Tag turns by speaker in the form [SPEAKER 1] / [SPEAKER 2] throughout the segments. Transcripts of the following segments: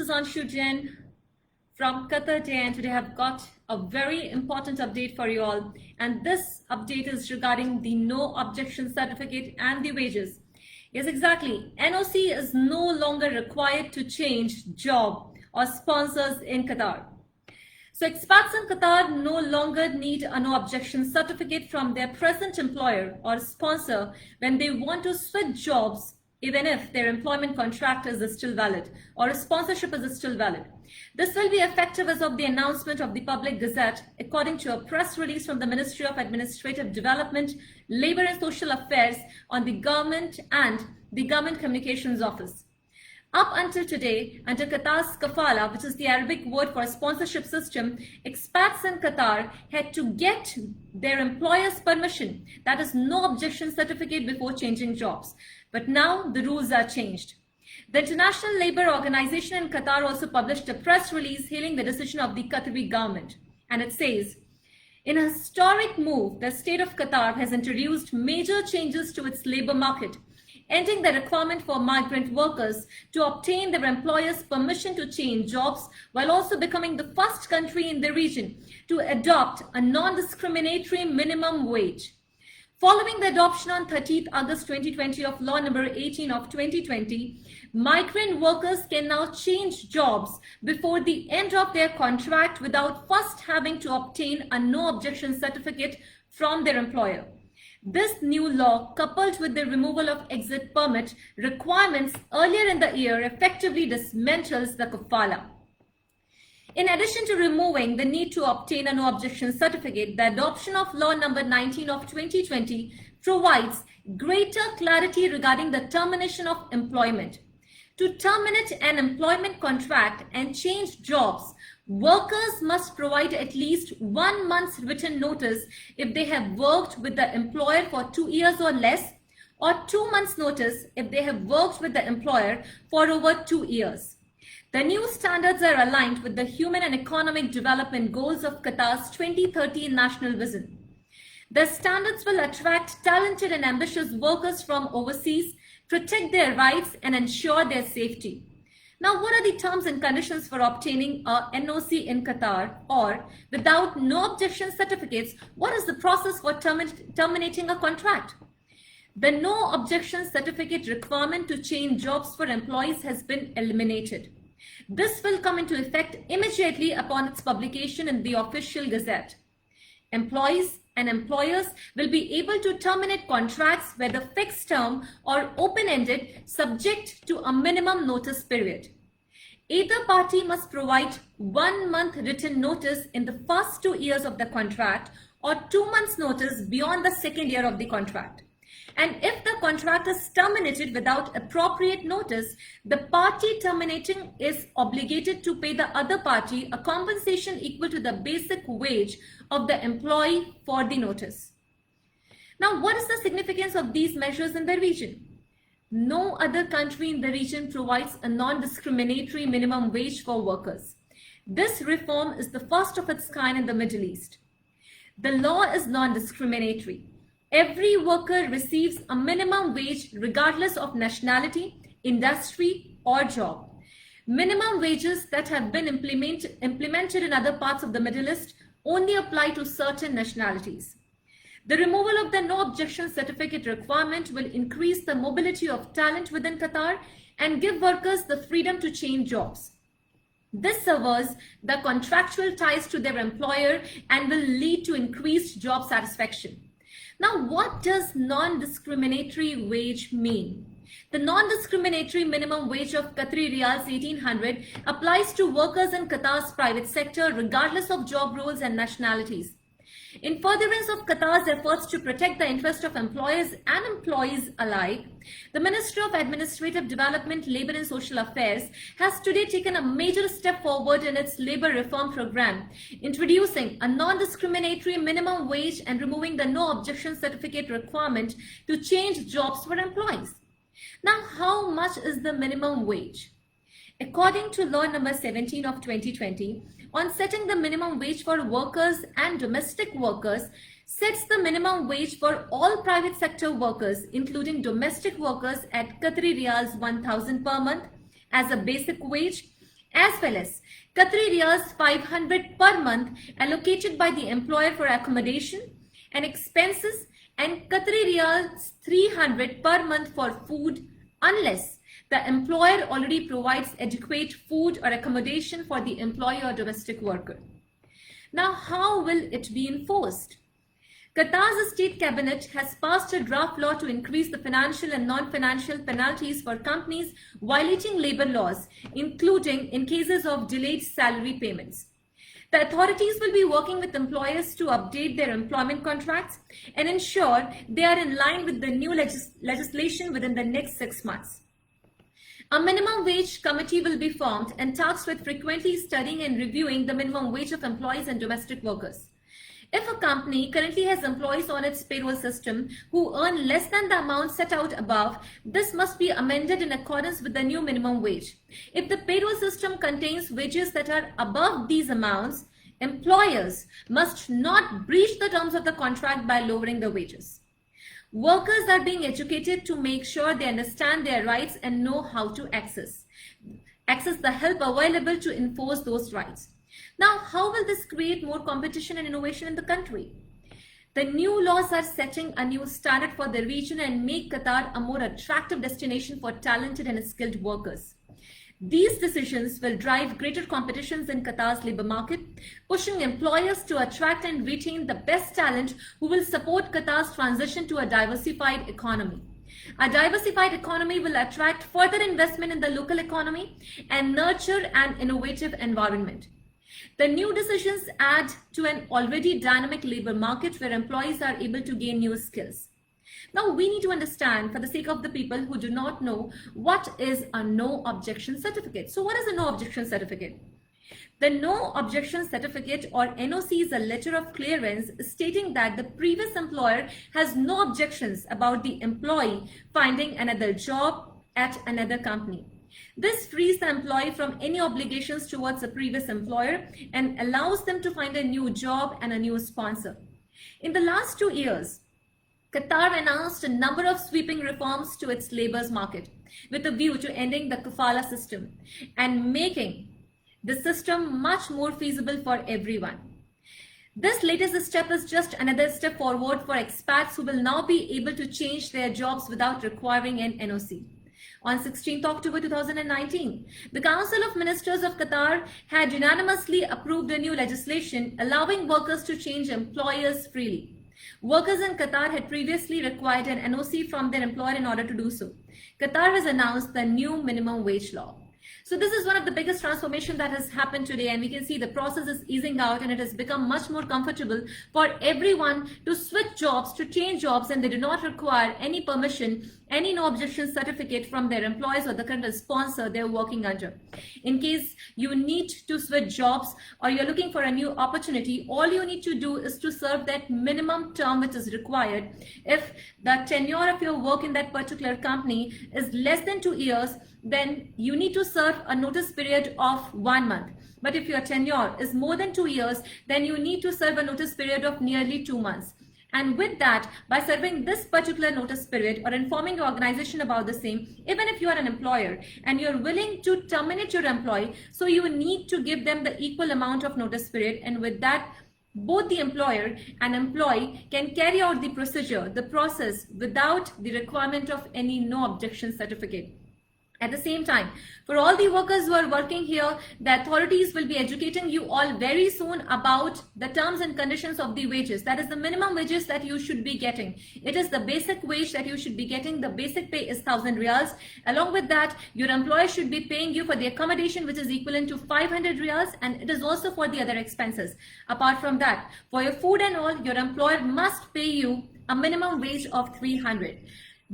[SPEAKER 1] is Anshu Jain from Qatar Day, and today I've got a very important update for you all. And this update is regarding the no objection certificate and the wages. Yes, exactly. NOC is no longer required to change job or sponsors in Qatar. So expats in Qatar no longer need a no objection certificate from their present employer or sponsor when they want to switch jobs, even if their employment contract is still valid or a sponsorship is still valid. This will be effective as of the announcement of the Public Gazette, according to a press release from the Ministry of Administrative Development, Labour and Social Affairs on the Government and the Government Communications Office. Up until today, under Qatar's kafala, which is the Arabic word for sponsorship system, expats in Qatar had to get their employer's permission, that is no objection certificate, before changing jobs. But now the rules are changed. The International Labour Organization in Qatar also published a press release hailing the decision of the Qatari government. And it says, in a historic move, the state of Qatar has introduced major changes to its labour market, ending the requirement for migrant workers to obtain their employer's permission to change jobs, while also becoming the first country in the region to adopt a non-discriminatory minimum wage. Following the adoption on 30th August 2020 of Law number 18 of 2020, migrant workers can now change jobs before the end of their contract without first having to obtain a no objection certificate from their employer. This new law, coupled with the removal of exit permit requirements earlier in the year, effectively dismantles the kafala. In addition to removing the need to obtain a no objection certificate, the adoption of Law number 19 of 2020 provides greater clarity regarding the termination of employment. To terminate an employment contract and change jobs, workers must provide at least 1 month's written notice if they have worked with the employer for 2 years or less, or 2 months' notice if they have worked with the employer for over 2 years. The new standards are aligned with the human and economic development goals of Qatar's 2030 national vision. The standards will attract talented and ambitious workers from overseas, protect their rights, and ensure their safety. Now, what are the terms and conditions for obtaining a NOC in Qatar? Or, without no objection certificates, what is the process for terminating a contract? The no objection certificate requirement to change jobs for employees has been eliminated. This will come into effect immediately upon its publication in the official gazette. Employees and employers will be able to terminate contracts, whether fixed term or open-ended, subject to a minimum notice period. Either party must provide 1 month written notice in the first 2 years of the contract, or 2 months notice beyond the second year of the contract. And if the contract is terminated without appropriate notice, the party terminating is obligated to pay the other party a compensation equal to the basic wage of the employee for the notice. Now, what is the significance of these measures in the region? No other country in the region provides a non-discriminatory minimum wage for workers. This reform is the first of its kind in the Middle East. The law is non-discriminatory. Every worker receives a minimum wage regardless of nationality, industry, or job. Minimum wages that have been implemented in other parts of the Middle East only apply to certain nationalities. The removal of the no objection certificate requirement will increase the mobility of talent within Qatar and give workers the freedom to change jobs. This severs the contractual ties to their employer and will lead to increased job satisfaction. Now, what does non-discriminatory wage mean? The non-discriminatory minimum wage of Qatari Riyals 1800 applies to workers in Qatar's private sector regardless of job roles and nationalities. In furtherance of Qatar's efforts to protect the interest of employers and employees alike, the Ministry of Administrative Development, Labour and Social Affairs has today taken a major step forward in its labour reform program, introducing a non-discriminatory minimum wage and removing the no objection certificate requirement to change jobs for employees. Now, how much is the minimum wage? According to Law number 17 of 2020, on setting the minimum wage for workers and domestic workers, sets the minimum wage for all private sector workers, including domestic workers, at Qatari Riyals 1,000 per month as a basic wage, as well as Qatari Riyals 500 per month allocated by the employer for accommodation and expenses, and Qatari Riyals 300 per month for food, unless the employer already provides adequate food or accommodation for the employee or domestic worker. Now, how will it be enforced? Qatar's state cabinet has passed a draft law to increase the financial and non-financial penalties for companies violating labor laws, including in cases of delayed salary payments. The authorities will be working with employers to update their employment contracts and ensure they are in line with the new legislation within the next 6 months. A minimum wage committee will be formed and tasked with frequently studying and reviewing the minimum wage of employees and domestic workers. If a company currently has employees on its payroll system who earn less than the amount set out above, this must be amended in accordance with the new minimum wage. If the payroll system contains wages that are above these amounts, employers must not breach the terms of the contract by lowering the wages. Workers are being educated to make sure they understand their rights and know how to access the help available to enforce those rights. Now, how will this create more competition and innovation in the country? The new laws are setting a new standard for the region and make Qatar a more attractive destination for talented and skilled workers. These decisions will drive greater competitions in Qatar's labor market, pushing employers to attract and retain the best talent who will support Qatar's transition to a diversified economy. A diversified economy will attract further investment in the local economy and nurture an innovative environment. The new decisions add to an already dynamic labor market where employees are able to gain new skills. Now, we need to understand, for the sake of the people who do not know, what is a no objection certificate. So what is a no objection certificate? The no objection certificate, or NOC, is a letter of clearance stating that the previous employer has no objections about the employee finding another job at another company. This frees the employee from any obligations towards the previous employer and allows them to find a new job and a new sponsor. In the last 2 years, Qatar announced a number of sweeping reforms to its labour market with a view to ending the kafala system and making the system much more feasible for everyone. This latest step is just another step forward for expats who will now be able to change their jobs without requiring an NOC. On 16th October 2019, the Council of Ministers of Qatar had unanimously approved a new legislation allowing workers to change employers freely. Workers in Qatar had previously required an NOC from their employer in order to do so. Qatar has announced the new minimum wage law. So this is one of the biggest transformation that has happened today, and we can see the process is easing out and it has become much more comfortable for everyone to switch jobs, to change jobs, and they do not require any permission, any no objection certificate from their employees or the current sponsor they're working under. In case you need to switch jobs or you're looking for a new opportunity, all you need to do is to serve that minimum term which is required. If the tenure of your work in that particular company is less than 2 years, then you need to serve a notice period of 1 month. But if your tenure is more than 2 years, then you need to serve a notice period of nearly 2 months. And with that, by serving this particular notice period or informing your organization about the same, even if you are an employer and you're willing to terminate your employee, so you need to give them the equal amount of notice period. And with that, both the employer and employee can carry out the procedure, the process, without the requirement of any no objection certificate. At the same time, for all the workers who are working here, the authorities will be educating you all very soon about the terms and conditions of the wages. That is the minimum wages that you should be getting. It is the basic wage that you should be getting. The basic pay is 1,000 riyals. Along with that, your employer should be paying you for the accommodation, which is equivalent to 500 riyals, and it is also for the other expenses. Apart from that, for your food and all, your employer must pay you a minimum wage of 300.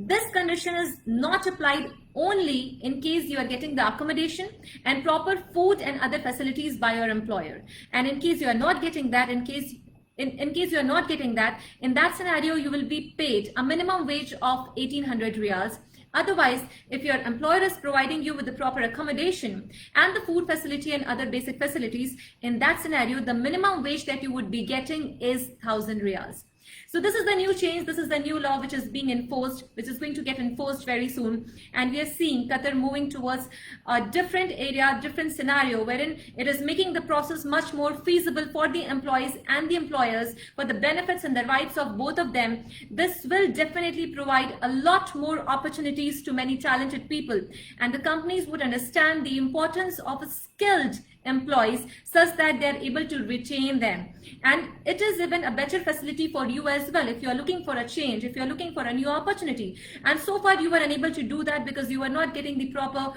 [SPEAKER 1] This condition is not applied only in case you are getting the accommodation and proper food and other facilities by your employer. And in case you are not getting that, in case you are not getting that, in that scenario, you will be paid a minimum wage of 1,800 riyals. Otherwise, if your employer is providing you with the proper accommodation and the food facility and other basic facilities, in that scenario, the minimum wage that you would be getting is 1,000 riyals. So this is the new change, this is the new law which is being enforced, which is going to get enforced very soon. And we are seeing Qatar moving towards a different area, different scenario, wherein it is making the process much more feasible for the employees and the employers, for the benefits and the rights of both of them. This will definitely provide a lot more opportunities to many talented people. And the companies would understand the importance of skilled employees such that they are able to retain them. And it is even a better facility for you as well if you are looking for a change, if you are looking for a new opportunity. And so far you were unable to do that because you were not getting the proper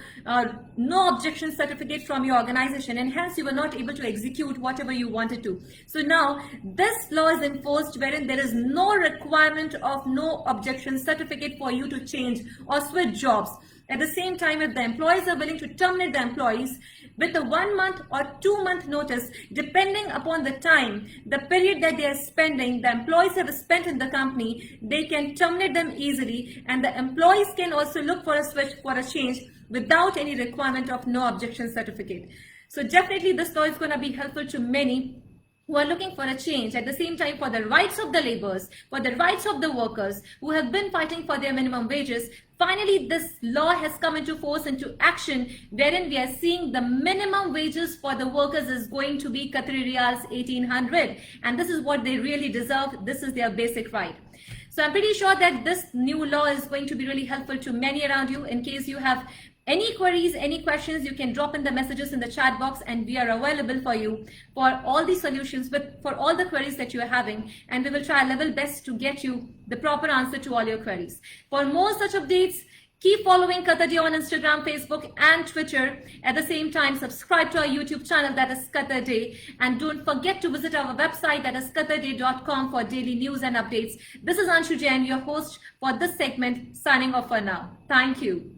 [SPEAKER 1] no objection certificate from your organization, and hence you were not able to execute whatever you wanted to. So now this law is enforced wherein there is no requirement of no objection certificate for you to change or switch jobs. At the same time, if the employees are willing to terminate the employees with a 1 month or 2 month notice, depending upon the time, the period that they are spending, the employees have spent in the company, they can terminate them easily, and the employees can also look for a switch, for a change without any requirement of no objection certificate. So definitely this law is going to be helpful to many who are looking for a change, at the same time for the rights of the laborers, for the rights of the workers who have been fighting for their minimum wages. Finally, this law has come into force, into action, wherein we are seeing the minimum wages for the workers is going to be Qatari Riyals 1800, and this is what they really deserve. This is their basic right. So I'm pretty sure that this new law is going to be really helpful to many around you. In case you have any queries, any questions, you can drop in the messages in the chat box, and we are available for you for all the solutions, for all the queries that you are having, and we will try our level best to get you the proper answer to all your queries. For more such updates, keep following Qatar Day on Instagram, Facebook and Twitter. At the same time, subscribe to our YouTube channel, that is Qatar Day, and don't forget to visit our website, that is qatarday.com, for daily news and updates. This is Anshu Jain, your host for this segment, signing off for now. Thank you.